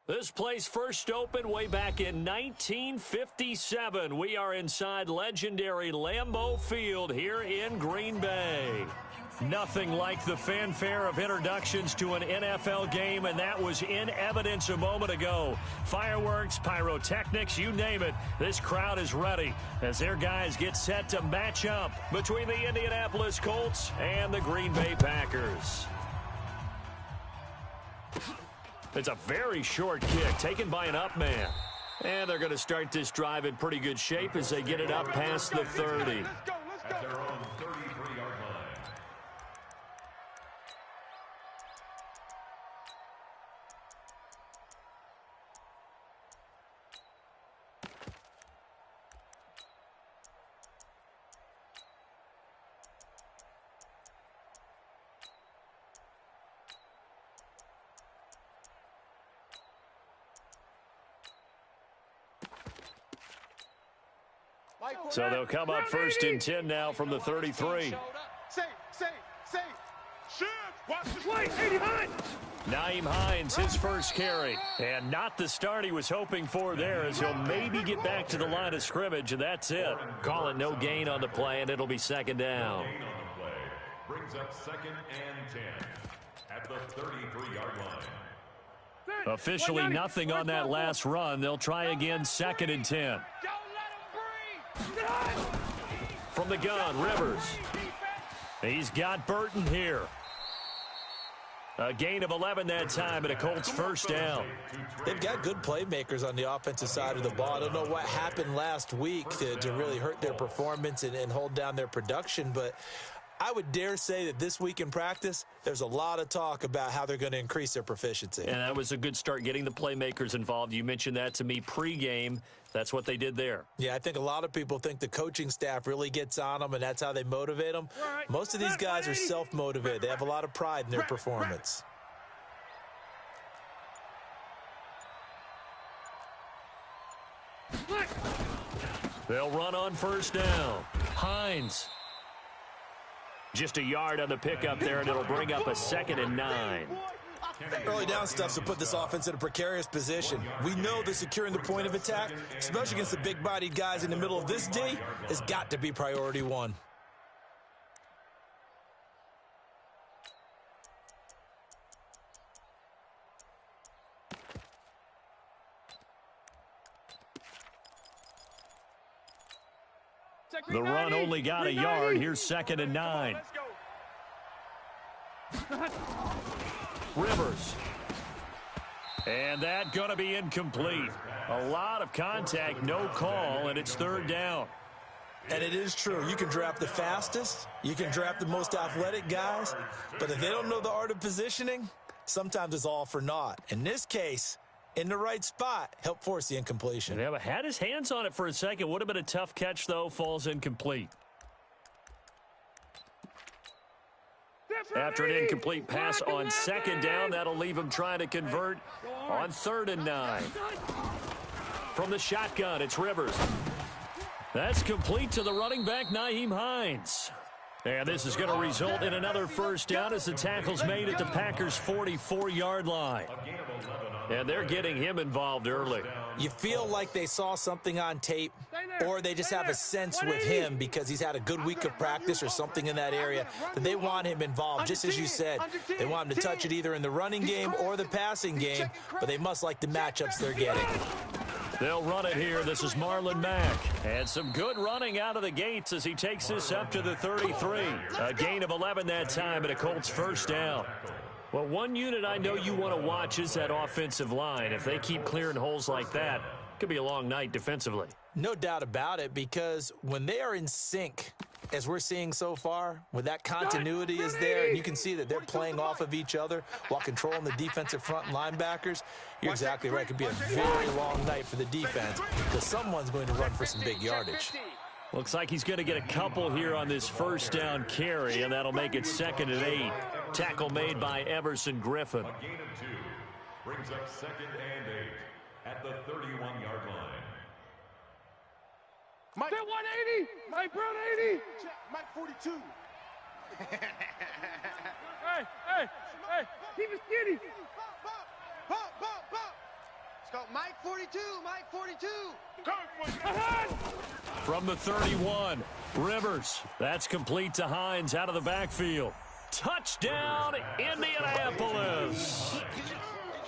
This place first opened way back in 1957. We are inside legendary Lambeau Field here in Green Bay. Nothing like the fanfare of introductions to an NFL game, and that was in evidence a moment ago. Fireworks, pyrotechnics, you name it. This crowd is ready as their guys get set to match up between the Indianapolis Colts and the Green Bay Packers. It's a very short kick taken by an up man. And they're going to start this drive in pretty good shape as they get it up past the 30. At their own 33-yard line. So they'll come up first and 10 now from the 33. Nyheim Hines, his first carry. And not the start he was hoping for there, as he'll maybe get back to the line of scrimmage, and that's it. Call it no gain on the play, and it'll be second down. Gain on the play brings up second and 10 at the 33-yard line. Officially nothing on that last run. They'll try again second and 10. From the gun, Rivers. He's got Burton here. A gain of 11 that time, and a Colts first down. They've got good playmakers on the offensive side of the ball. I don't know what happened last week to really hurt their performance and hold down their production, but I would dare say that this week in practice, there's a lot of talk about how they're going to increase their proficiency. And that was a good start, getting the playmakers involved. You mentioned that to me pregame. That's what they did there. Yeah, I think a lot of people think the coaching staff really gets on them, and that's how they motivate them. Most of these guys are self-motivated. They have a lot of pride in their performance. They'll run on first down. Hines. Just a yard on the pickup there, and it'll bring up a second and 9. Early down stuff to put this offense in a precarious position. We know that securing the point of attack, especially against the big-bodied guys in the middle of this D, has got to be priority one. The run only got a yard. Here's second and 9. Rivers. And that going to be incomplete. A lot of contact, no call, and it's third down. And it is true. You can draft the fastest. You can draft the most athletic guys. But if they don't know the art of positioning, sometimes it's all for naught. In this case, in the right spot, help force the incompletion. Yeah, but had his hands on it for a second. Would have been a tough catch, though. Falls incomplete. After an incomplete pass on second down, that'll leave him trying to convert on third and 9. From the shotgun, it's Rivers. That's complete to the running back, Nyheim Hines. And this is going to result in another first down as the tackle's made at the Packers' 44-yard line. And they're getting him involved early. You feel like they saw something on tape, or they just have a sense with him because he's had a good week of practice or something in that area that they want him involved. Just as you said, they want him to touch it either in the running game or the passing game, but they must like the matchups they're getting. They'll run it here. This is Marlon Mack. And some good running out of the gates as he takes this up to the 33. A gain of 11 that time, and a Colts first down. Well, one unit I know you want to watch is that offensive line. If they keep clearing holes like that, it could be a long night defensively. No doubt about it, because when they are in sync, as we're seeing so far, when that continuity is there, and you can see that they're playing off of each other while controlling the defensive front linebackers, you're exactly right. It could be a very long night for the defense because someone's going to run for some big yardage. Looks like he's going to get a couple here on this first down carry, and that'll make it second and 8. Tackle made by Everson Griffin. A gain of 2 brings up second and 8 at the 31-yard line. Mike 180. Mike Brown 80. Mike 42. Hey, keep it skinny. Pop. Let's go. Mike 42, Mike 42. From the 31, Rivers. That's complete to Hines out of the backfield. Touchdown, Indianapolis.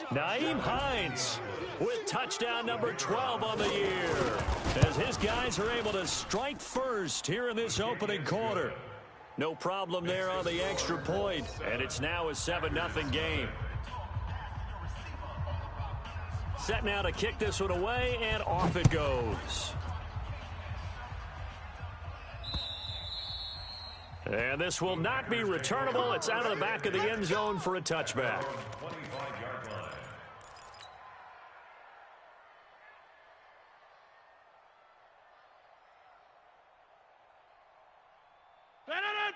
Nyheim Hines with touchdown number 12 on the year, as his guys are able to strike first here in this opening quarter. No problem there on the extra point, and it's now a 7-0 game. Set now to kick this one away, and off it goes. And this will not be returnable. It's out of the back of the end zone for a touchback.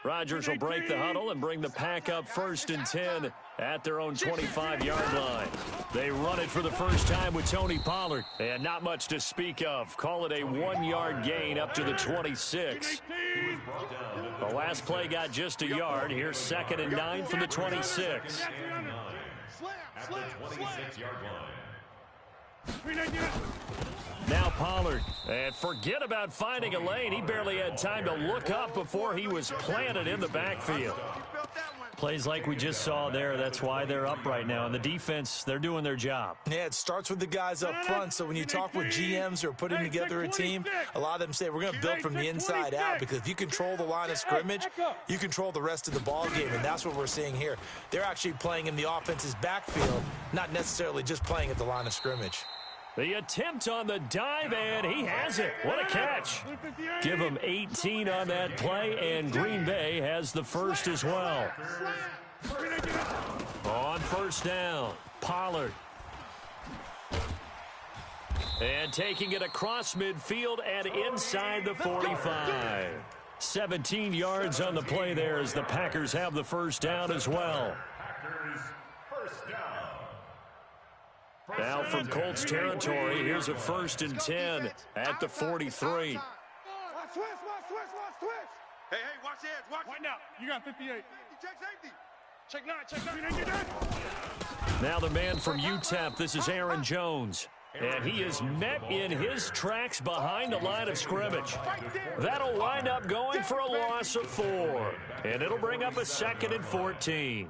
Rodgers will break the huddle and bring the pack up 1st and 10 at their own 25-yard line. They run it for the first time with Tony Pollard, and not much to speak of. Call it a 1-yard gain up to the 26. The last play got just a yard. Here's 2nd and 9 from the 26. At the 26-yard line. Now Pollard, and forget about finding a lane. He barely had time to look up before he was planted in the backfield. Plays like we just saw there, that's why they're up right now. And the defense, they're doing their job. Yeah, it starts with the guys up front. So when you talk with GMs who are putting together a team, a lot of them say we're going to build from the inside out, because if you control the line of scrimmage, you control the rest of the ball game, and that's what we're seeing here. They're actually playing in the offense's backfield, not necessarily just playing at the line of scrimmage. The attempt on the dive, and he has it. What a catch. Give him 18 on that play, and Green Bay has the first as well. On 1st down, Pollard. And taking it across midfield and inside the 45. 17 yards on the play there as the Packers have the first down as well. Now from Colts territory, here's a 1st and 10 at the 43. Switch. Hey, watch the edge. Watch now. You got 58. Check safety. Check 9. Now the man from UTEP, this is Aaron Jones. And he is met in his tracks behind the line of scrimmage. That'll wind up going for a loss of 4. And it'll bring up a 2nd and 14.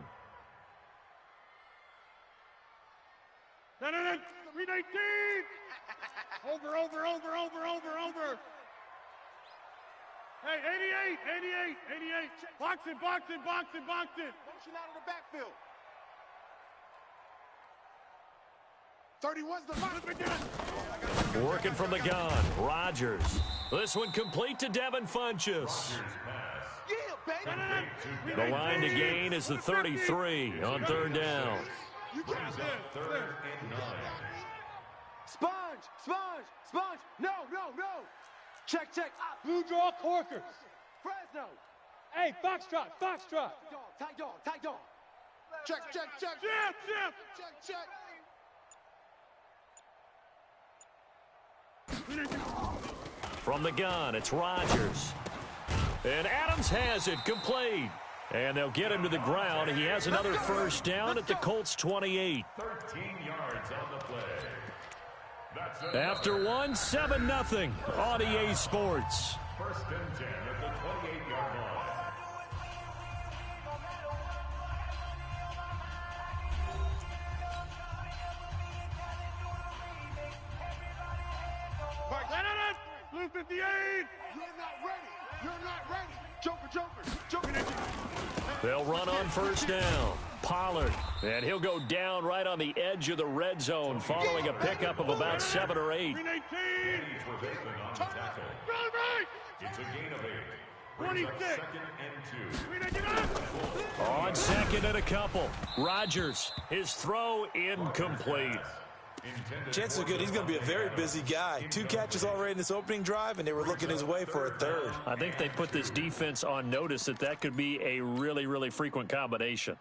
319. Over. Hey, 88. Box it. Motion out of the backfield. 31's the mark. Working from the gun, Rodgers. This one complete to Devin Funchess. The line to gain is the 33 on 3rd down. You got it. 3rd and 9. Sponge. No. Check. Blue draw corkers. Fresno. Hey, foxtrot. Tight dog. Check. Check. From the gun, it's Rodgers. And Adams has it complete. And they'll get him to the ground. He has another first down at the Colts 28. 13 yards on the play. After 7-0 on EA Sports. 1st and 10 at the 28-yard line. Blue 58. You're not ready. Joker. They'll run on 1st down. Pollard, and he'll go down right on the edge of the red zone following a pickup of about 7 or 8. 319. It's a gain of 8. 26. 2nd and 2. On 2nd and a couple. Rodgers, his throw incomplete. Chances are good he's going to be a very busy guy. 2 catches already in this opening drive, and they were looking his way for a 3rd. I think they put this defense on notice that could be a really, really frequent combination.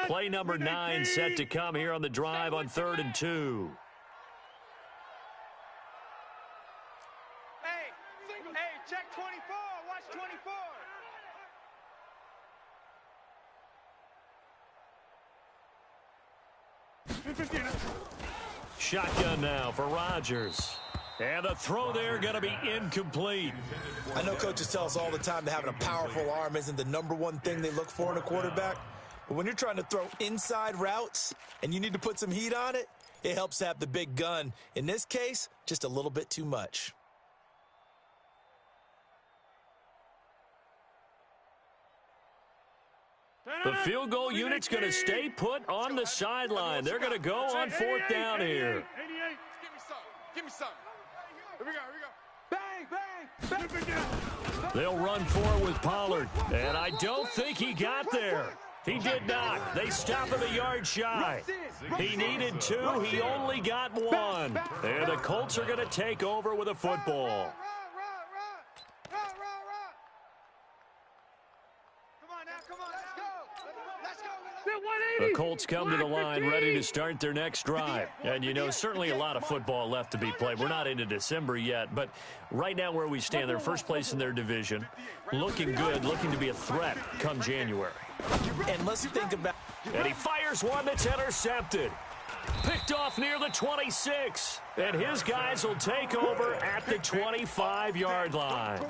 Play number 9 set to come here on the drive on 3rd and 2. Hey, Hey, check 24. Watch 24. Shotgun now for Rodgers. And the throw there going to be incomplete. I know coaches tell us all the time that having a powerful arm isn't the #1 thing they look for in a quarterback. But when you're trying to throw inside routes and you need to put some heat on it, it helps to have the big gun. In this case, just a little bit too much. The field goal unit's going to stay put on the sideline. They're going to go on 4th down here. 88. Give me some. Give me some. Here we go. Bang, bang, bang. They'll run for it with Pollard. And I don't think he got there. He did not. They stop him a yard shy. He needed 2. He only got 1. And the Colts are going to take over with a football. The Colts come to the line ready to start their next drive. And, you know, certainly a lot of football left to be played. We're not into December yet, but right now where we stand, they're first place in their division, looking good, looking to be a threat come January. And let's think about... And he fires one that's intercepted. Picked off near the 26. And his guys will take over at the 25-yard line.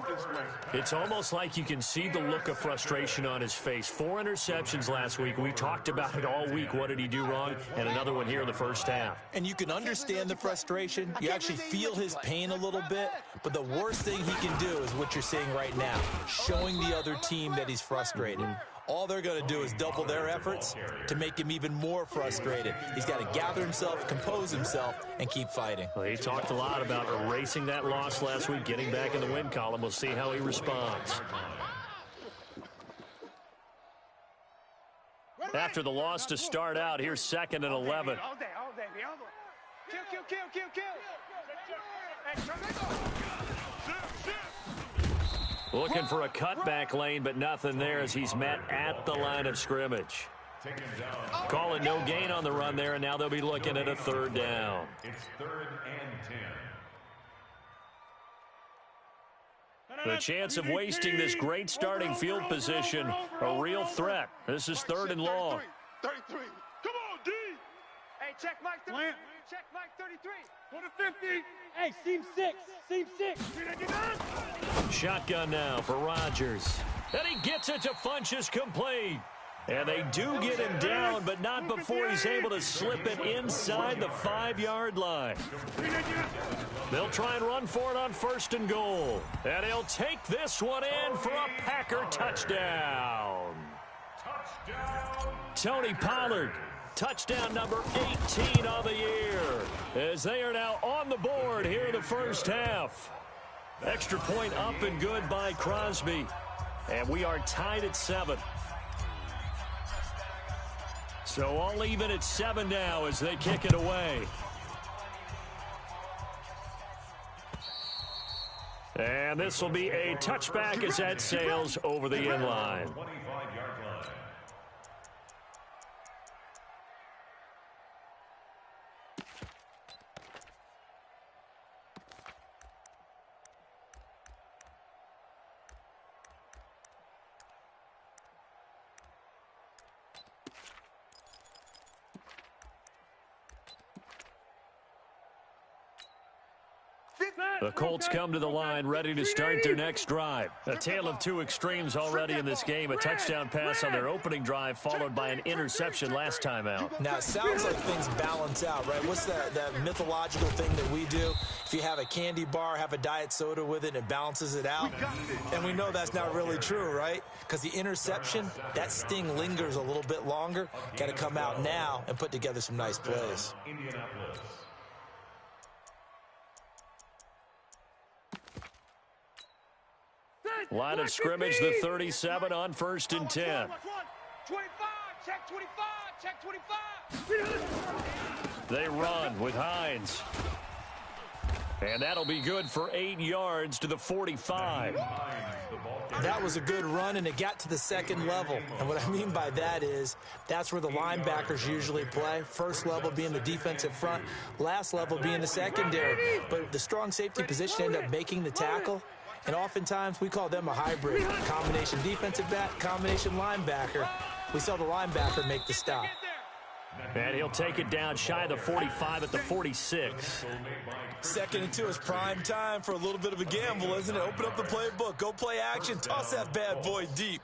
It's almost like you can see the look of frustration on his face. 4 interceptions last week. We talked about it all week. What did he do wrong? And another one here in the first half. And you can understand the frustration. You actually feel his pain a little bit. But the worst thing he can do is what you're seeing right now, showing the other team that he's frustrated. All they're going to do is double their efforts to make him even more frustrated. He's got to gather himself, compose himself, and keep fighting. Well, he talked a lot about erasing that loss last week, getting back in the win column. We'll see how he responds. After the loss to start out, here's 2nd and 11. All day, all day. Kill. Looking for a cutback lane, but nothing there as he's met at the line of scrimmage. Calling no gain on the run there, and now they'll be looking at a 3rd down. It's 3rd and 10. The chance of wasting this great starting field position, a real threat. This is 3rd and long. 33. Come on, D. Hey, check Mike 33. Check Mike 33. Go to 50. Hey, seam 6. Seam 6. Shotgun now for Rodgers. And he gets it to Funchess complete. And they do get him down, but not before he's able to slip it inside the 5-yard line. They'll try and run for it on 1st and goal. And he'll take this one in for a Packer touchdown. Tony Pollard, touchdown number 18 on the year, as they are now on the board here in the first half. Extra point up and good by Crosby. And we are tied at 7. So all even at 7 now as they kick it away. And this will be a touchback as that sails over the end line. 25-yard line. The Colts come to the line ready to start their next drive. A tale of 2 extremes already in this game. A touchdown pass on their opening drive followed by an interception last time out. Now, it sounds like things balance out, right? What's that mythological thing that we do? If you have a candy bar, have a diet soda with it, and it balances it out. And we know that's not really true, right? Because the interception, that sting lingers a little bit longer. Got to come out now and put together some nice plays. Indianapolis. Line of scrimmage, the 37 on 1st and 10. 25, check 25, check 25. They run with Hines. And that'll be good for 8 yards to the 45. That was a good run, and it got to the 2nd level. And what I mean by that is that's where the linebackers usually play. First level being the defensive front, last level being the secondary. But the strong safety position ended up making the tackle. And oftentimes, we call them a hybrid. Combination defensive back, combination linebacker. We saw the linebacker make the stop. And he'll take it down shy of the 45 at the 46. 2nd and 2 is prime time for a little bit of a gamble, isn't it? Open up the playbook, go play action, toss that bad boy deep.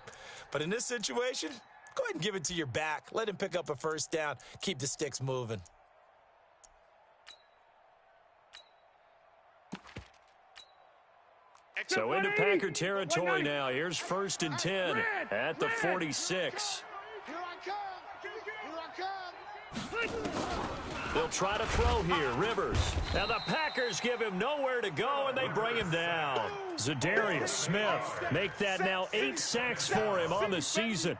But in this situation, go ahead and give it to your back. Let him pick up a first down. Keep the sticks moving. So into Packer territory now. Here's 1st and 10 at the 46. Here I come. Here I come. They'll try to throw here. Rivers. Now the Packers give him nowhere to go, and they bring him down. Zadarius Smith make that now 8 sacks for him on the season.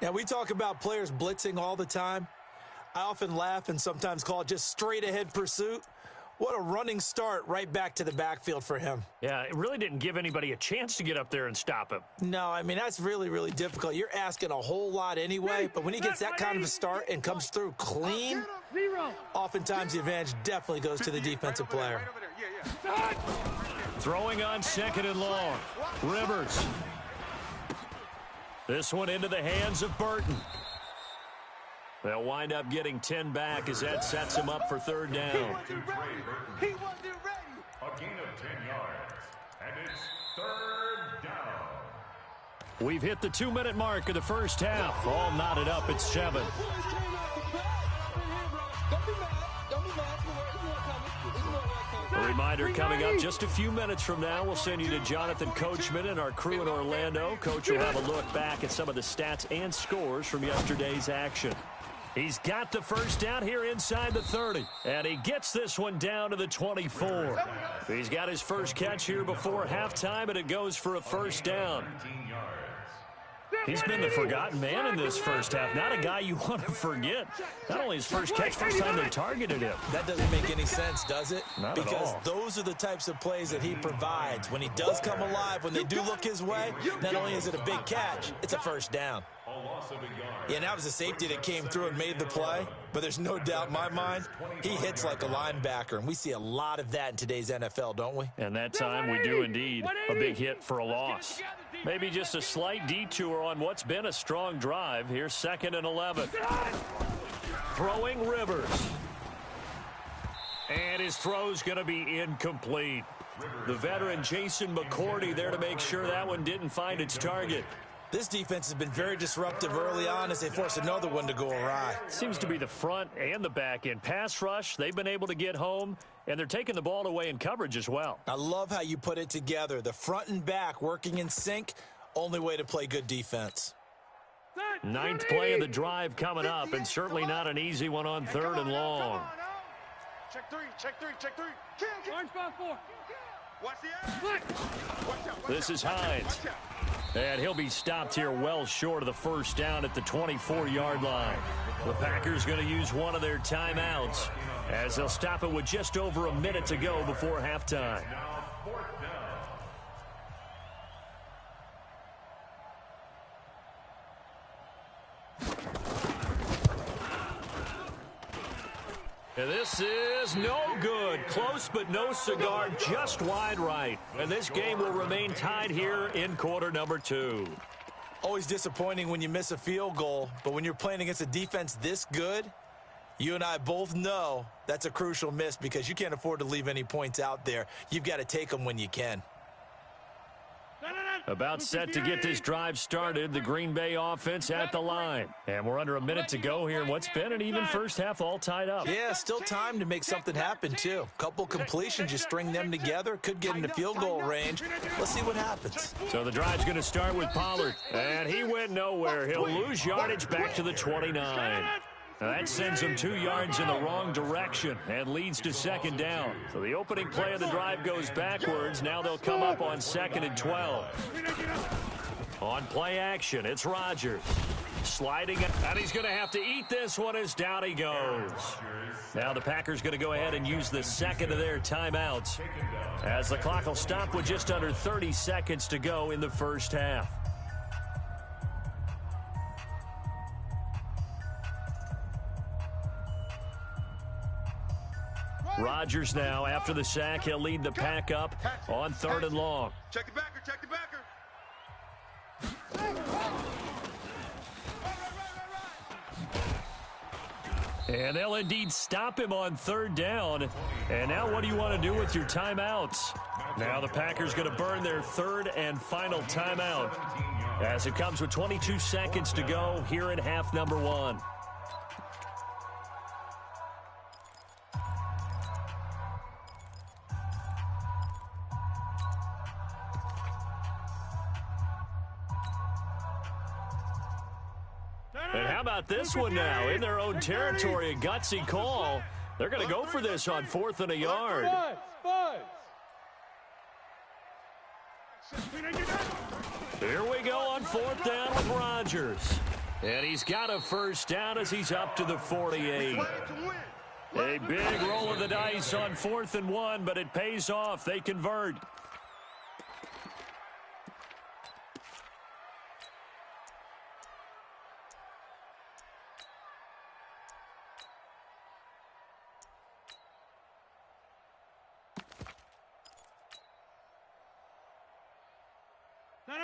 Now, we talk about players blitzing all the time. I often laugh and sometimes call it just straight-ahead pursuit. What a running start right back to the backfield for him. Yeah, it really didn't give anybody a chance to get up there and stop him. No, I mean, that's really, really difficult. You're asking a whole lot anyway, but when he gets that kind of a start and comes through clean, oftentimes the advantage definitely goes to the defensive player. Throwing on 2nd and long. Rivers. This one into the hands of Burton. They'll wind up getting 10 back as that sets him up for 3rd down. He wasn't ready. A gain of 10 yards. And it's 3rd down. We've hit the 2-minute mark of the first half. All knotted up at 7. A reminder coming up just a few minutes from now. We'll send you to Jonathan Coachman and our crew in Orlando. Coach will have a look back at some of the stats and scores from yesterday's action. He's got the first down here inside the 30. And he gets this one down to the 24. He's got his first catch here before halftime, and it goes for a first down. He's been the forgotten man in this first half. Not a guy you want to forget. Not only his first catch, first time they targeted him. That doesn't make any sense, does it? Not at all. Because those are the types of plays that he provides. When he does come alive, when they do look his way, not only is it a big catch, it's a first down. Yeah, and that was a safety that came through and made the play. But there's no doubt in my mind, he hits like a linebacker. And we see a lot of that in today's NFL, don't we? And that time we do indeed. A big hit for a loss. Maybe just a slight detour on what's been a strong drive. Here's 2nd and 11. Throwing Rivers. And his throw's going to be incomplete. The veteran Jason McCourty there to make sure that one didn't find its target. This defense has been very disruptive early on as they force another one to go awry. Seems to be the front and the back end. Pass rush, they've been able to get home, and they're taking the ball away in coverage as well. I love how you put it together. The front and back working in sync, only way to play good defense. 9th play of the drive coming up, and certainly not an easy one on 3rd and long. Check three. Orange 5-4. Watch the eye. This is Hines. And he'll be stopped here well short of the first down at the 24-yard line. The Packers going to use one of their timeouts as they'll stop it with just over a minute to go before halftime. And this is no good. Close but no cigar, just wide right. And this game will remain tied here in quarter number 2. Always disappointing when you miss a field goal, but when you're playing against a defense this good, you and I both know that's a crucial miss because you can't afford to leave any points out there. You've got to take them when you can. About set to get this drive started, the Green Bay offense at the line. And we're under a minute to go here in what's been an even first half, all tied up. Yeah, still time to make something happen, too. Couple completions, you string them together, could get into field goal range. Let's see what happens. So the drive's going to start with Pollard. And he went nowhere. He'll lose yardage back to the 29. Now that sends him 2 yards in the wrong direction and leads to 2nd down. So the opening play of the drive goes backwards. Now they'll come up on 2nd and 12. On play action, it's Rodgers. Sliding, and he's going to have to eat this one as down he goes. Now the Packers going to go ahead and use the 2nd of their timeouts as the clock will stop with just under 30 seconds to go in the first half. Rodgers now, after the sack, he'll lead the pack up on 3rd and long. Check the backer, check the backer. And they'll indeed stop him on 3rd down. And now what do you want to do with your timeouts? Now the Packers going to burn their 3rd and final timeout as it comes with 22 seconds to go here in half number 1. And how about this one now? In their own territory, a gutsy call. They're going to go for this on 4th and a yard. Here we go on 4th down with Rodgers. And he's got a 1st down as he's up to the 48. A big roll of the dice on 4th and 1, but it pays off. They convert.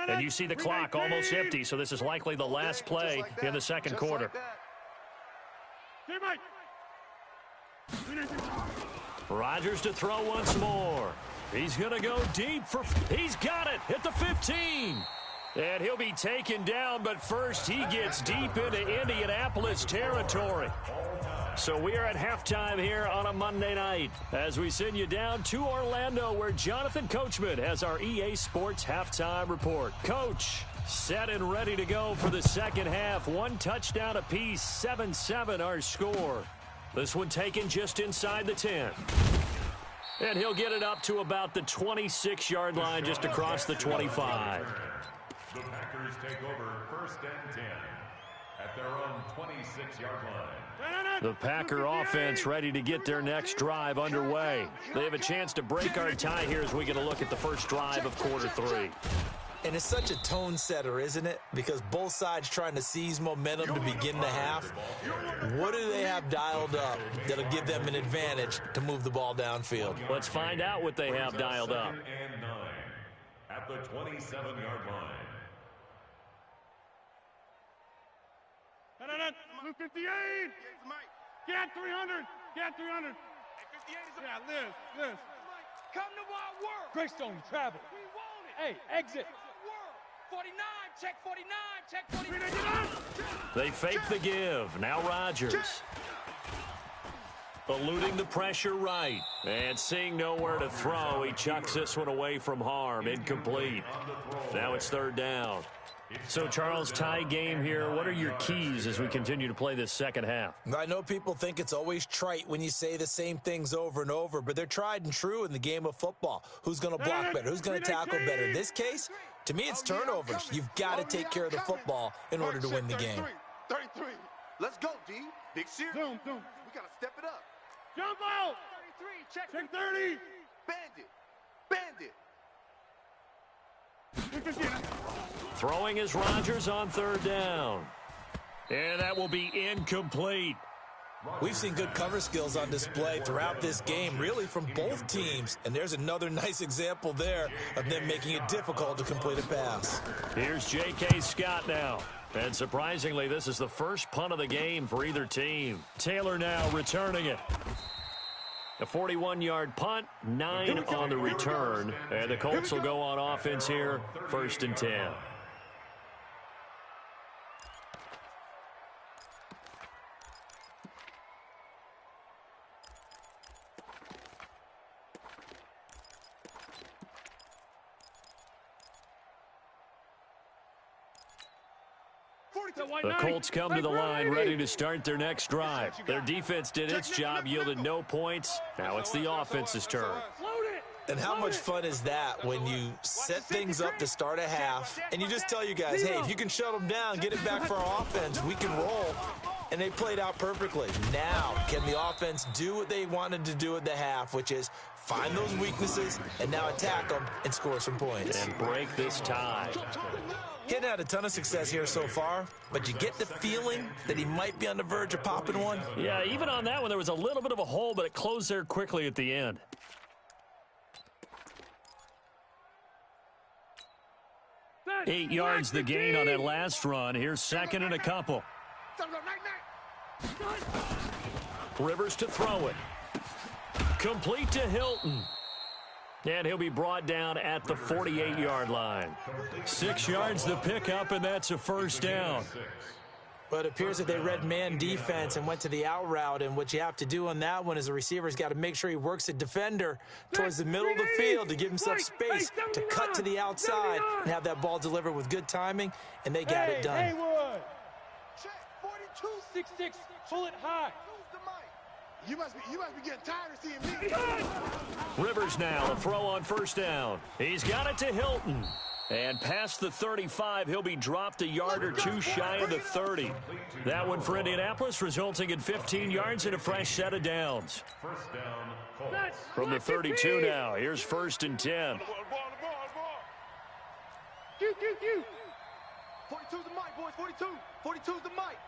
And you see the clock almost empty, so this is likely the last play in the second quarter. Rodgers to throw once more. He's going to go deep for... He's got it at the 15. And he'll be taken down, but first he gets deep into Indianapolis territory. So we are at halftime here on a Monday night as we send you down to Orlando where Jonathan Coachman has our EA Sports halftime report. Coach, set and ready to go for the second half. 1 touchdown apiece, 7-7 our score. This one taken just inside the 10. And he'll get it up to about the 26-yard line just across the 25. The Packers take over 1st and 10 at their own 26-yard line. The Packer offense ready to get their next drive underway. They have a chance to break our tie here as we get a look at the first drive of quarter 3. And it's such a tone setter, isn't it? Because both sides trying to seize momentum to begin the half. What do they have dialed up that'll give them an advantage to move the ball downfield? Let's find out what they have dialed up. 2nd and 9 at the 27-yard line. Blue 58. Get 300. Get 300. 58 is a... Yeah, Liz. Come to Wild World. Greystone, travel. We want it. Hey, exit. World. 49, check 49, check 49. They fake the give. Now Rodgers. Eluding the pressure right. And seeing nowhere to throw, he chucks this one away from harm. Incomplete. Now it's 3rd down. So, Charles, tie game here. What are your keys as we continue to play this second half? I know people think it's always trite when you say the same things over and over, but they're tried and true in the game of football. Who's going to block better? Who's going to tackle better? In this case, to me, it's turnovers. You've got to take care of the football in order to win the game. 33. Let's go, D. Big series. Zoom. We got to step it up. Jump out. 33, Check 30. Bandit. Throwing is Rodgers on 3rd down. And that will be incomplete. We've seen good cover skills on display throughout this game, really from both teams. And there's another nice example there of them making it difficult to complete a pass. Here's J.K. Scott now. And surprisingly, this is the first punt of the game for either team. Taylor now returning it. A 41-yard punt, 9 on the return. And the Colts will go on offense here, 1st and 10. The Colts come to the line ready to start their next drive. Their defense did its job, yielded no points. Now it's the offense's turn. And how much fun is that when you set things up to start a half and you just tell you guys, hey, if you can shut them down, get it back for our offense, we can roll. And they played out perfectly. Now, can the offense do what they wanted to do at the half, which is find those weaknesses, and now attack them and score some points. And break this tie. He hadn't had a ton of success here so far, but you get the feeling that he might be on the verge of popping one. Yeah, even on that one, there was a little bit of a hole, but it closed there quickly at the end. Eight yards the gain on that last run. Here's second and a couple. Rivers to throw it. Complete to Hilton. And he'll be brought down at the 48-yard line. 6 yards the pickup, and that's a first down. But it appears that they read man defense and went to the out route, and what you have to do on that one is the receiver's got to make sure he works the defender towards the middle of the field to give himself space to cut to the outside and have that ball delivered with good timing, and they got it done. Haywood. Check, 42, 6'6", pull it high. You must be getting tired of seeing me. Rivers now, a throw on first down. He's got it to Hilton. And past the 35, he'll be dropped a yard or two shy of the 30. That one for Indianapolis, resulting in 15 yards and a fresh set of downs. First down, From the 32 now, here's first and 10. Q. 42's the mic, boys. 42. 42's the mic.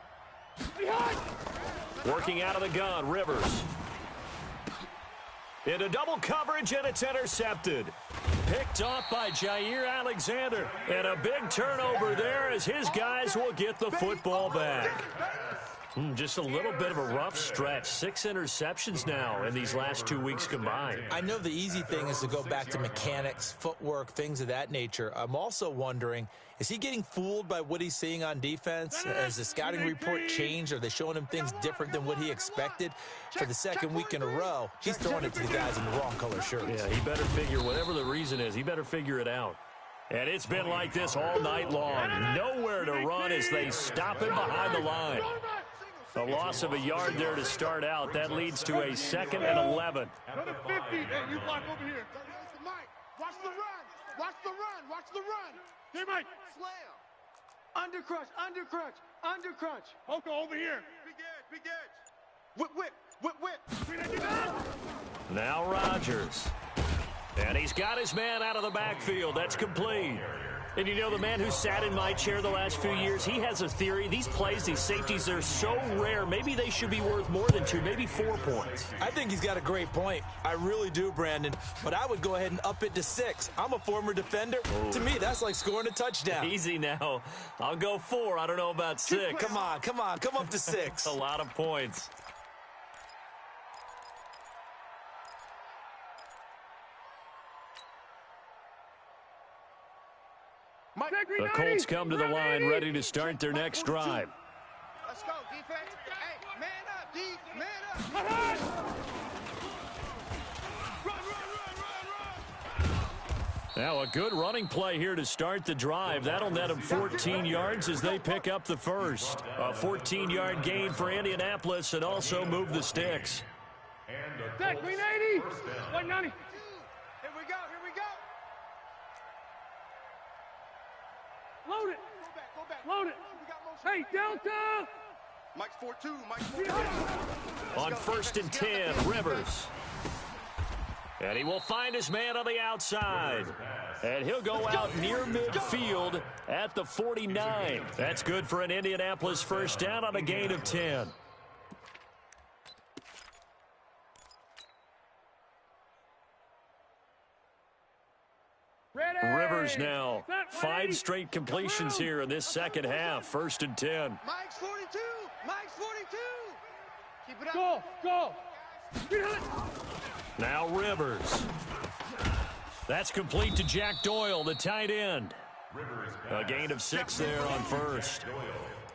Behind. Working out of the gun, Rivers. Into double coverage, and it's intercepted. Picked off by Jair Alexander. And a big turnover there as his guys will get the football back. Just a little bit of a rough stretch. 6 interceptions now in these last 2 weeks combined. I know the easy thing is to go back to mechanics, footwork, things of that nature. I'm also wondering, is he getting fooled by what he's seeing on defense? Has the scouting report changed? Are they showing him things different than what he expected? For the second week in a row, he's throwing it to the guys in the wrong color shirts. Yeah, he better figure, whatever the reason is, he better figure it out. And it's been like this all night long. Nowhere to run as they stop him behind the line. A loss of a yard there to start out. That leads to a second and 11. Another 50. Hey, you block over here. Watch the run. Watch the run. Watch the run. Hey, Mike. Slam. Undercrunch. Undercrunch. Undercrunch. Hoka over here. Big edge. Big edge. Whip, whip. Whip, whip. Now Rodgers. And he's got his man out of the backfield. That's complete. And you know, the man who sat in my chair the last few years, he has a theory. These plays, these safeties, they're so rare. Maybe they should be worth more than 2, maybe 4 points. I think he's got a great point. I really do, Brandon. But I would go ahead and up it to 6. I'm a former defender. To me, that's like scoring a touchdown. Easy now. I'll go 4. I don't know about 6. Come on. Come up to 6. A lot of points. The Colts come to the line, ready to start their next drive. Let's go, defense. Hey, man up, D. Man up. Now a good running play here to start the drive. That'll net them 14 yards as they pick up the first. A 14-yard gain for Indianapolis and also move the sticks. That green 80. 190. Here we go. Here we go. Load it. Go back. Load it. We got motion. Hey, Delta. Mike's 4-2. Mike's 4-2. On first and 10, Rivers. And he will find his man on the outside. And he'll go out near midfield at the 49. That's good for an Indianapolis first down on a gain of 10. Rivers now. 5 straight completions here in this second half. First and 10. Mike's 42. Mike's 42. Keep it up. Go. Now Rivers. That's complete to Jack Doyle, the tight end. A gain of 6 there on first.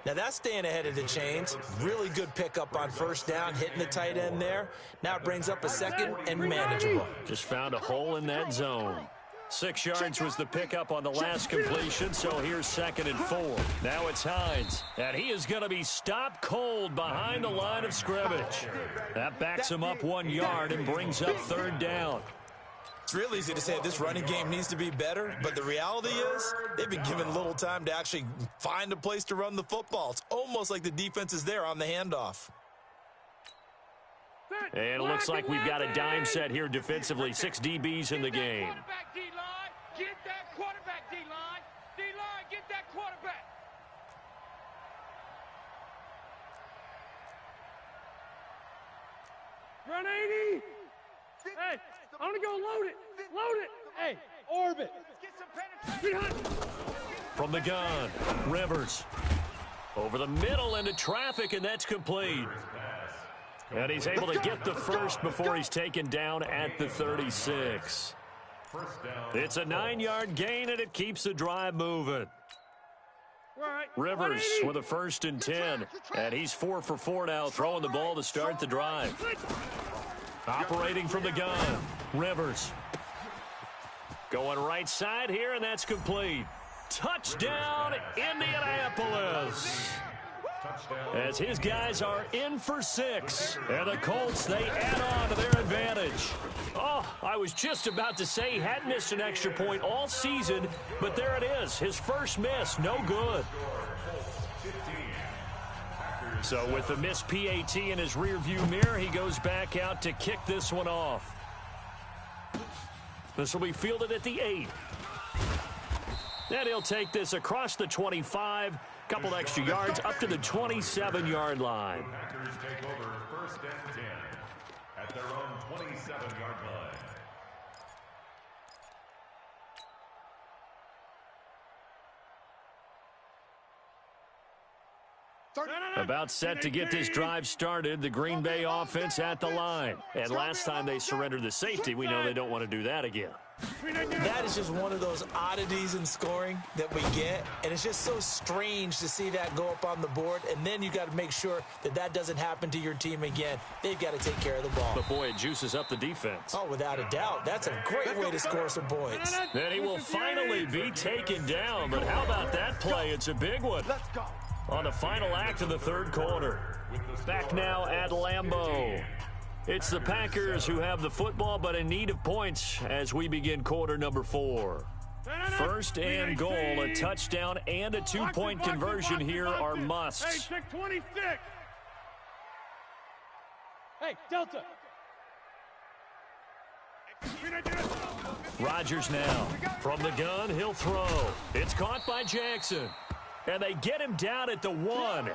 Now that's staying ahead of the chains. Really good pickup on first down, hitting the tight end there. Now it brings up a second and manageable. Just found a hole in that zone. 6 yards was the pickup on the last completion, so here's second and 4. Now it's Hines, and he is going to be stopped cold behind the line of scrimmage. That backs him up 1 yard and brings up third down. It's real easy to say this running game needs to be better, but the reality is they've been given little time to actually find a place to run the football. It's almost like the defense is there on the handoff. And it looks like we've got a dime set here defensively. 6 DBs in the game. Quarterback, D-line. Get that quarterback, D-line. D-line, get that quarterback. Run 80. Hey, I'm going to go load it. Load it. Hey, orbit. Get some penetration. From the gun, Rivers. Over the middle into traffic, and that's complete. And he's able to get the first before he's taken down at the 36. It's a 9-yard gain, and it keeps the drive moving. Rivers with a 1st and 10, and he's 4 for 4 now, throwing the ball to start the drive. Operating from the gun, Rivers. Going right side here, and that's complete. Touchdown, Indianapolis. As his guys are in for 6, and the Colts, they add on to their advantage. Oh, I was just about to say he hadn't missed an extra point all season, but there it is, his first miss, no good. So with the missed PAT in his rearview mirror, he goes back out to kick this one off. This will be fielded at the 8. And he'll take this across the 25, couple extra yards up to the 27-yard line. Packers take over 1st and 10 at their own 27-yard line. About set to get this drive started, the Green Bay offense at the line. And last time they surrendered the safety, we know they don't want to do that again. That is just one of those oddities in scoring that we get, and it's just so strange to see that go up on the board, and then you got to make sure that that doesn't happen to your team again. They've got to take care of the ball. But boy, it juices up the defense. Oh, without a doubt. That's a great way to score some points. And he will finally be taken down, but how about that play? It's a big one. Let's go. On the final act of the 3rd quarter. Back now at Lambeau. It's the Packers who have the football, but in need of points as we begin quarter number 4. 1st and goal, a touchdown and a 2-point conversion here are musts. Hey, check 26. Hey, Delta. Rodgers now. From the gun, he'll throw. It's caught by Jackson. And they get him down at the 1.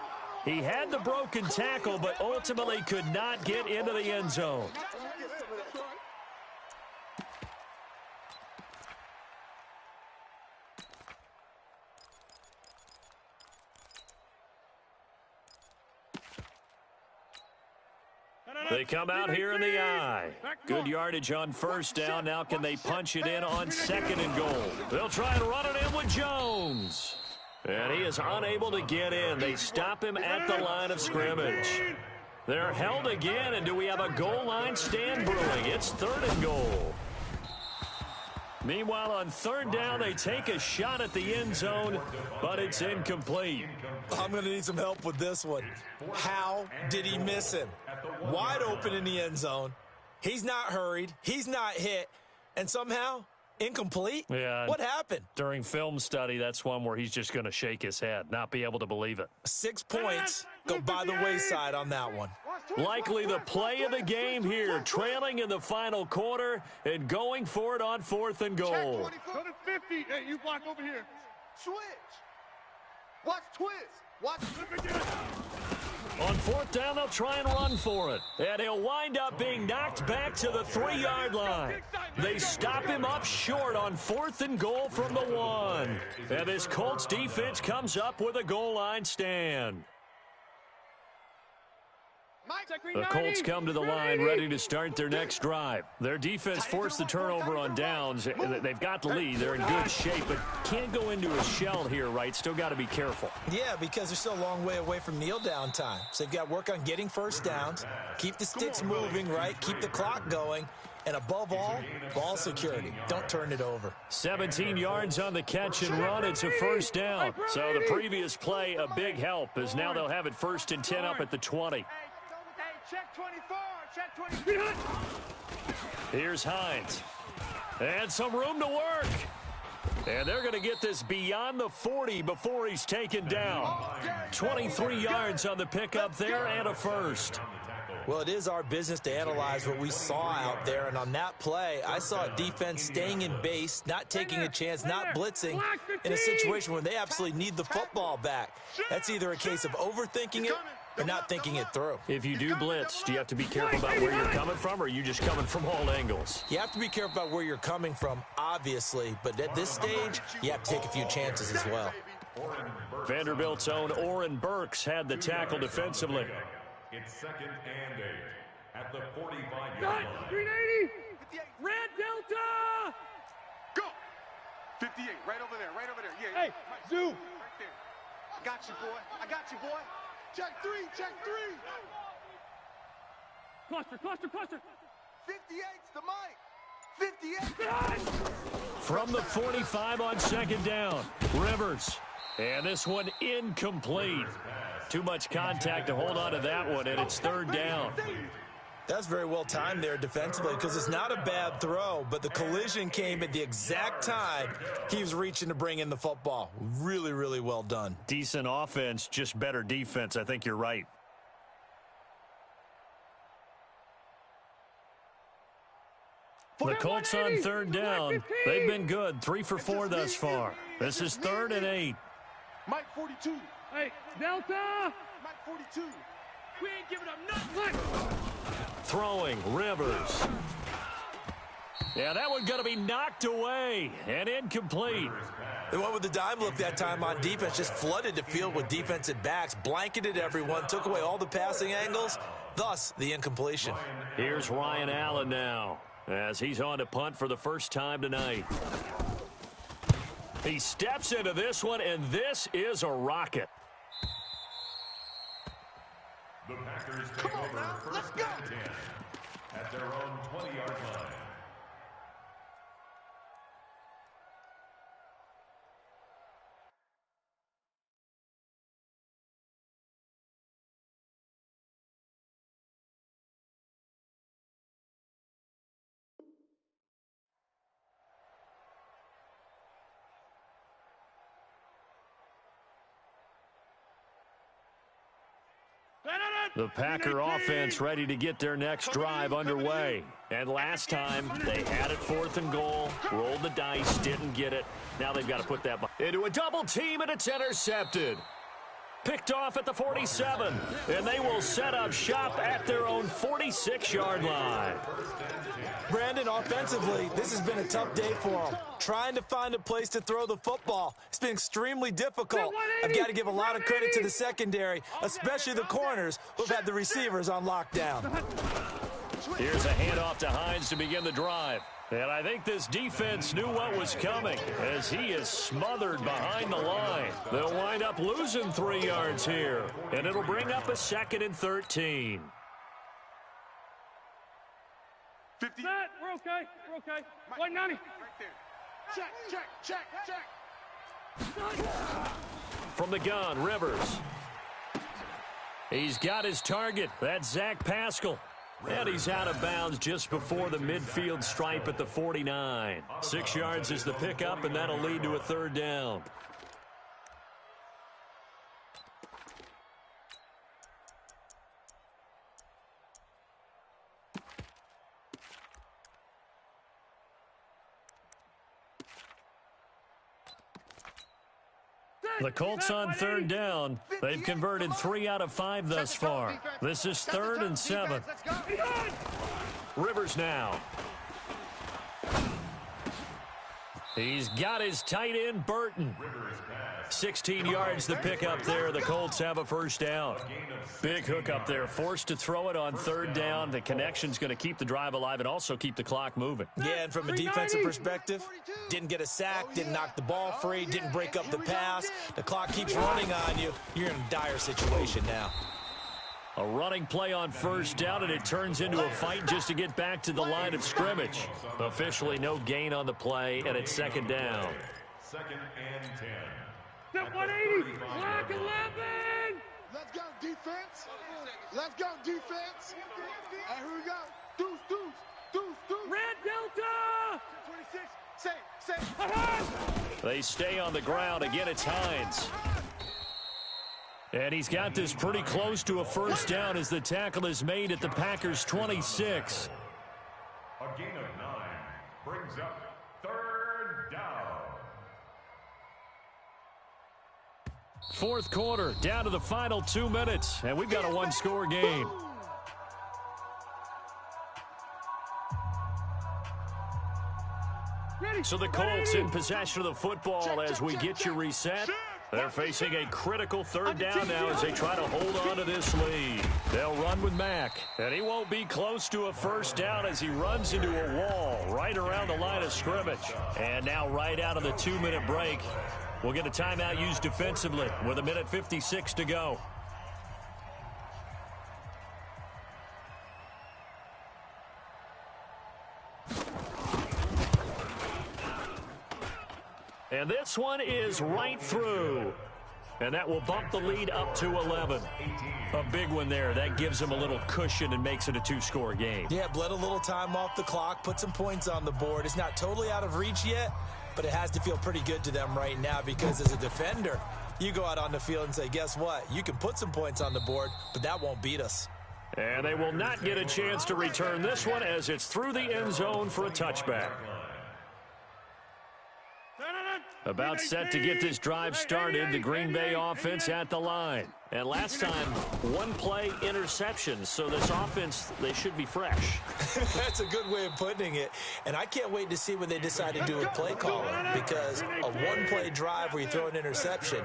He had the broken tackle, but ultimately could not get into the end zone. They come out here in the eye. Good yardage on 1st down. Now can they punch it in on 2nd and goal? They'll try and run it in with Jones. And he is unable to get in. They stop him at the line of scrimmage. They're held again, and do we have a goal line stand brewing? It's 3rd and goal. Meanwhile, on 3rd down, they take a shot at the end zone, but it's incomplete. I'm going to need some help with this one. How did he miss him? Wide open in the end zone. He's not hurried. He's not hit. And somehow, incomplete? Yeah. What happened? During film study, that's one where he's just going to shake his head, not be able to believe it. 6 points go by the wayside on that one. Likely the play of the game here, trailing in the final quarter and going for it on 4th and goal. Go to 50. Hey, you block over here. Switch. Watch twist. Watch. On 4th down, they'll try and run for it. And he'll wind up being knocked back to the 3-yard line. They stop him up short on 4th and goal from the 1. And this Colts defense comes up with a goal line stand. The Colts come to the line ready to start their next drive. Their defense forced the turnover on downs. They've got the lead. They're in good shape, but can't go into a shell here, right? Still got to be careful. Yeah, because they're still a long way away from kneel down time. So they've got to work on getting 1st downs, keep the sticks moving, right? Keep the clock going. And above all, ball security. Don't turn it over. 17 yards on the catch and run. It's a 1st down. So the previous play, a big help, as now they'll have it 1st and 10 up at the 20. Check 24. Check 24. Here's Hines. And some room to work. And they're going to get this beyond the 40 before he's taken down. 23 yards on the pickup there and a 1st. Well, it is our business to analyze what we saw out there, and on that play, I saw a defense staying in base, not taking a chance, not blitzing in a situation where they absolutely need the football back. That's either a case of overthinking it or not thinking it through. If you do blitz, do you have to be careful about where you're coming from, or are you just coming from all angles? You have to be careful about where you're coming from, obviously, but at this stage, you have to take a few chances as well. Vanderbilt's own Oren Burks had the tackle defensively. It's 2nd and 8 at the 45-yard line. 380. Red Delta. Go. 58, right over there, right over there. Yeah. Hey, Zoo. Right there. I got you, boy. I got you, boy. Check 3, check 3. Cluster. 58's the mic. 58. From the 45 on 2nd down, Rivers. And this one incomplete. Too much contact to hold on to that one, and it's 3rd down. That's very well timed there defensively because it's not a bad throw, but the collision came at the exact time he was reaching to bring in the football. Really, really well done. Decent offense, just better defense. I think you're right. The Colts on 3rd down. They've been good, 3 for 4 thus far. This is 3rd and 8. Mike 42. Hey, Delta. Mike 42. We ain't giving up nothing. Throwing, Rivers. Yeah, that one going to be knocked away and incomplete. They went with the dime look that time on defense, just flooded the field with defensive backs, blanketed everyone, took away all the passing angles, thus the incompletion. Here's Ryan Allen now as he's on to punt for the first time tonight. He steps into this one, and this is a rocket. The Packers take over 1st and 10 at their own 20-yard line. The Packer offense ready to get their next drive underway. And last time, they had it 4th and goal, rolled the dice, didn't get it. Now they've got to put that into a double team, and it's intercepted. Picked off at the 47, and they will set up shop at their own 46-yard line. Brandon, offensively, this has been a tough day for them. Trying to find a place to throw the football. It's been extremely difficult. I've got to give a lot of credit to the secondary, especially the corners who've had the receivers on lockdown. Here's a handoff to Hines to begin the drive. And I think this defense knew what was coming as he is smothered behind the line. They'll wind up losing 3 yards here, and it'll bring up a 2nd and 13. 50. We're okay. 190. Right there. Check. From the gun, Rivers. He's got his target. That's Zach Pascal. And he's out of bounds just before the midfield stripe at the 49. 6 yards is the pickup, and that'll lead to a 3rd down. The Colts on 3rd down. They've converted 3 out of 5 thus far. This is 3rd and 7. Rivers now. He's got his tight end, Burton. 16 yards the pickup there. The Colts have a 1st down. Big hook up there. Forced to throw it on 3rd down. The connection's going to keep the drive alive and also keep the clock moving. Yeah, and from a defensive perspective, didn't get a sack, didn't knock the ball free, didn't break up the pass. The clock keeps running on you. You're in a dire situation now. A running play on 1st down, and it turns into a fight just to get back to the line of scrimmage. Officially no gain on the play, and it's 2nd down. 2nd and 10. Step 180. Block 11. Let's go, defense. Let's go, defense. And here we go. Deuce. Red Delta. 26. Say. They stay on the ground. Again, it's Hines. And he's got this pretty close to a first down as the tackle is made at the Packers' 26. A gain of 9 brings up 3rd down. Fourth quarter, down to the final 2 minutes, and we've got a one-score game. So the Colts in possession of the football as we get you reset. They're facing a critical 3rd down now as they try to hold on to this lead. They'll run with Mack, and he won't be close to a first down as he runs into a wall right around the line of scrimmage. And now right out of the 2-minute break, we'll get a timeout used defensively with 1:56 to go. And this one is right through. And that will bump the lead up to 11. A big one there. That gives them a little cushion and makes it a 2-score game. Yeah, bled a little time off the clock, put some points on the board. It's not totally out of reach yet, but it has to feel pretty good to them right now because as a defender, you go out on the field and say, guess what? You can put some points on the board, but that won't beat us. And they will not get a chance to return this one as it's through the end zone for a touchback. About set to get this drive started, the Green Bay offense at the line. And last time, 1-play interception, so this offense, they should be fresh. That's a good way of putting it. And I can't wait to see what they decide to do with play calling because a 1-play drive where you throw an interception,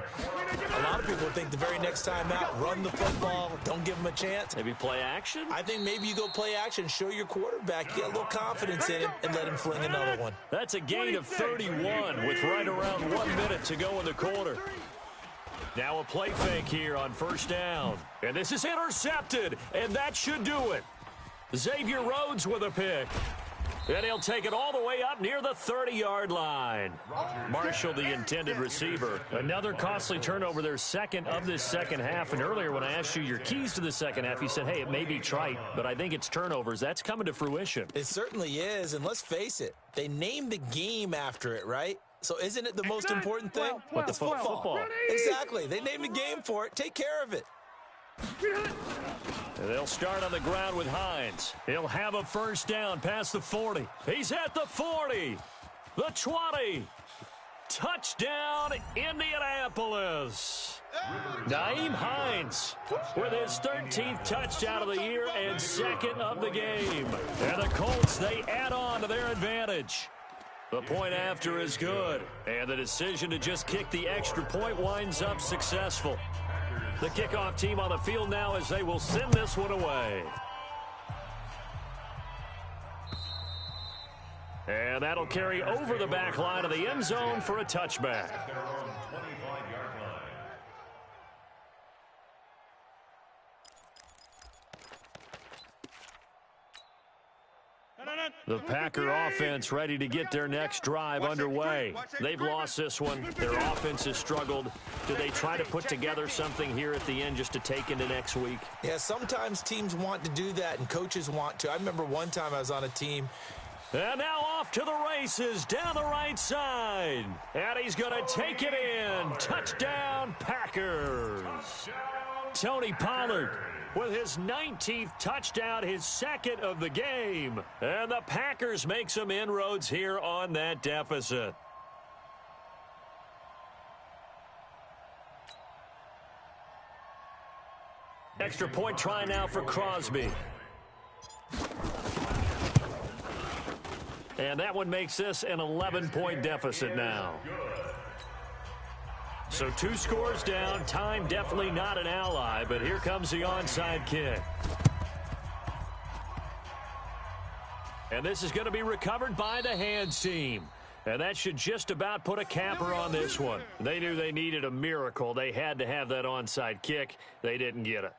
a lot of people think the very next time out, run the football, don't give them a chance. Maybe play action? I think maybe you go play action, show your quarterback, get a little confidence in him, and let him fling another one. That's a gain of 31 with right around 1 minute to go in the quarter. Now a play fake here on first down. And this is intercepted, and that should do it. Xavier Rhodes with a pick. And he'll take it all the way up near the 30-yard line. Marshall, the intended receiver. Another costly turnover, their second of this second half. And earlier when I asked you your keys to the second half, you said, hey, it may be trite, but I think it's turnovers. That's coming to fruition. It certainly is, and let's face it, they named the game after it, right? So isn't it the most important thing? What, the football? Exactly. They named a game for it. Take care of it. And they'll start on the ground with Hines. He'll have a first down past the 40. He's at the 40. The 20. Touchdown, Indianapolis. Nyheim Hines with his 13th touchdown of the year and second of the game. And the Colts, they add on to their advantage. The point after is good, and the decision to just kick the extra point winds up successful. The kickoff team on the field now as they will send this one away. And that'll carry over the back line of the end zone for a touchback. The Packer offense ready to get their next drive underway. They've lost this one. Their offense has struggled. Do they try to put together something here at the end just to take into next week? Yeah, sometimes teams want to do that and coaches want to. I remember one time I was on a team. And now off to the races down the right side. And he's going to take it in. Touchdown, Packers. Tony Pollard with his 19th touchdown, his second of the game. And the Packers make some inroads here on that deficit. Extra point try now for Crosby. And that one makes this an 11-point deficit now. So 2 scores down. Time definitely not an ally, but here comes the onside kick. And this is going to be recovered by the hands team. And that should just about put a capper on this one. They knew they needed a miracle. They had to have that onside kick. They didn't get it.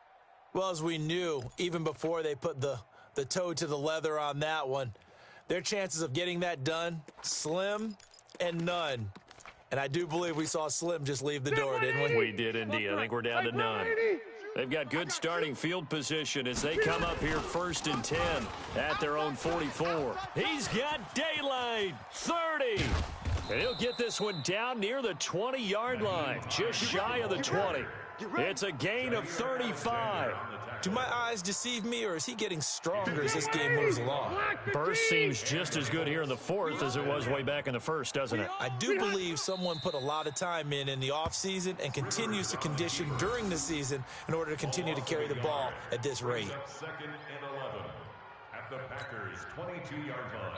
Well, as we knew, even before they put the toe to the leather on that one, their chances of getting that done, slim and none. And I do believe we saw Slim just leave the door, didn't we? We did indeed. I think we're down to none. They've got good starting field position as they come up here 1st and 10 at their own 44. He's got daylight, 30. And he'll get this one down near the 20-yard line, just shy of the 20. It's a gain of 35. Do my eyes deceive me, or is he getting stronger as this game moves along? Burst seems just as good here in the fourth as it was way back in the first, doesn't it? I do believe someone put a lot of time in the offseason and continues to condition during the season in order to continue to carry the ball at this rate. Second and 11 at the Packers' 22-yard line.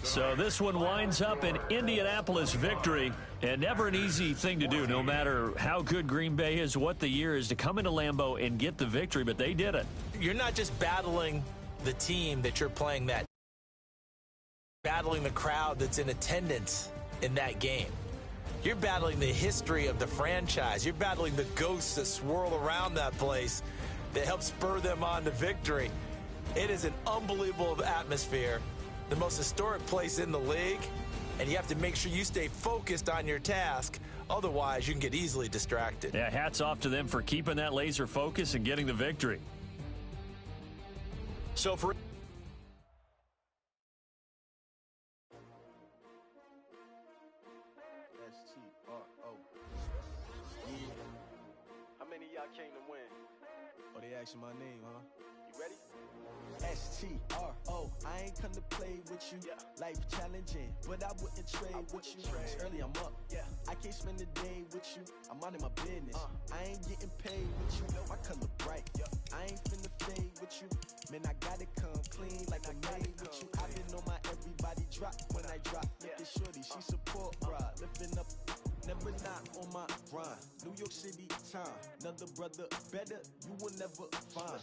So this one winds up an Indianapolis victory, and never an easy thing to do, no matter how good Green Bay is, what the year is, to come into Lambeau and get the victory, but they did it. You're not just battling the team that you're playing that, battling the crowd that's in attendance in that game. You're battling the history of the franchise. You're battling the ghosts that swirl around that place that help spur them on to victory. It is an unbelievable atmosphere. The most historic place in the league, and you have to make sure you stay focused on your task. Otherwise, you can get easily distracted. Yeah, hats off to them for keeping that laser focus and getting the victory. So for S-T-R-O. Yeah. How many of y'all came to win? Oh, they asking my name, huh? You ready? S-T-R-O. I ain't come to play with you. Life challenging, but I wouldn't trade with you. It's early, I'm up. I can't spend the day with you. I'm minding my business. I ain't getting paid with you. My color bright. I ain't finna fade with you. Man, I gotta come clean like I made with you. I been on my everybody drop when I drop. Look at shorty, she support ride. Lifting up, never not on my grind. New York City time. Another brother better, you will never find.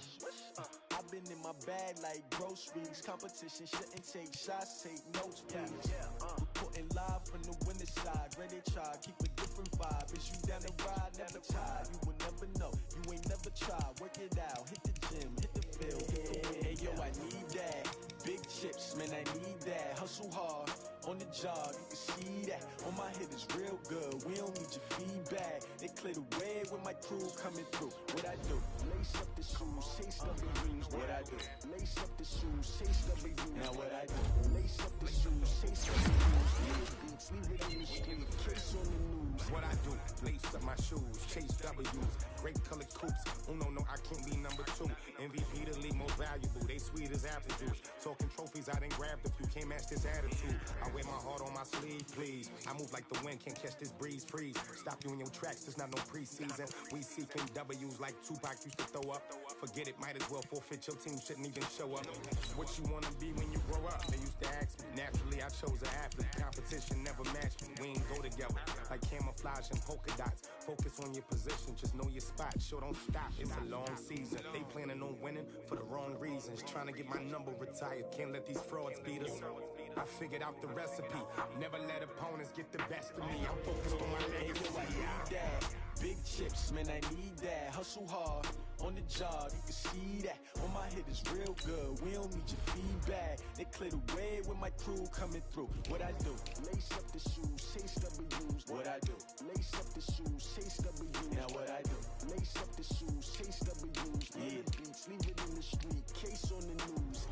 I've been in my bag like groceries. Competition shouldn't take shots, take notes, please. Reporting live from the winning side. Ready to try, keep a different vibe. Is you down the ride, never tired. You will never know, you ain't never tried. Work it out, hit the gym, hit the field, hit the win. Hey yo, I need that. Big chips, man, I need that. Hustle hard, on the job, you can see that. On my hit is real good, we don't need your feedback. They clear the way with my crew coming through. What I do? Lace up the shoes, chase W's. What I do? Lace up the shoes, chase W's. Now what I do? Lace up the shoes, chase W's. Beats, leave it in the street, case on the news. What I do? Lace up my shoes, chase W's. Great colored coops. Oh no, I can't be number two. MVP the league most valuable. They sweet as apple juice. Talking trophies, I done grabbed a few. Can't match this attitude. I wear my heart on my sleeve, please. I move like the wind, can't catch this breeze, freeze. Stop you in your tracks, there's not no preseason. We seeking W's like Tupac used to throw up. Forget it, might as well forfeit. Your team shouldn't even show up. What you wanna be when you grow up? They used to ask me. Naturally, I chose an athlete. Competition never matched me. We ain't go together like camouflage and polka dots. Focus on your position, just know your spot. Sure, don't stop. It's a long season. They planning on winning for the wrong reasons. Trying to get my number retired. Can't let these frauds beat us. I figured out the recipe. Never let opponents get the best of me. I'm focused on my legacy. Big chips, man, I need that. Hustle hard, on the job, you can see that. On my hit is real good, we don't need your feedback. They clear the way with my crew coming through. What I do? Lace up the shoes, chase W's. What I do? Lace up the shoes, chase W's. Now what I do? Lace up the shoes, chase W's. Yeah, beats, leave it in the street, case on the news.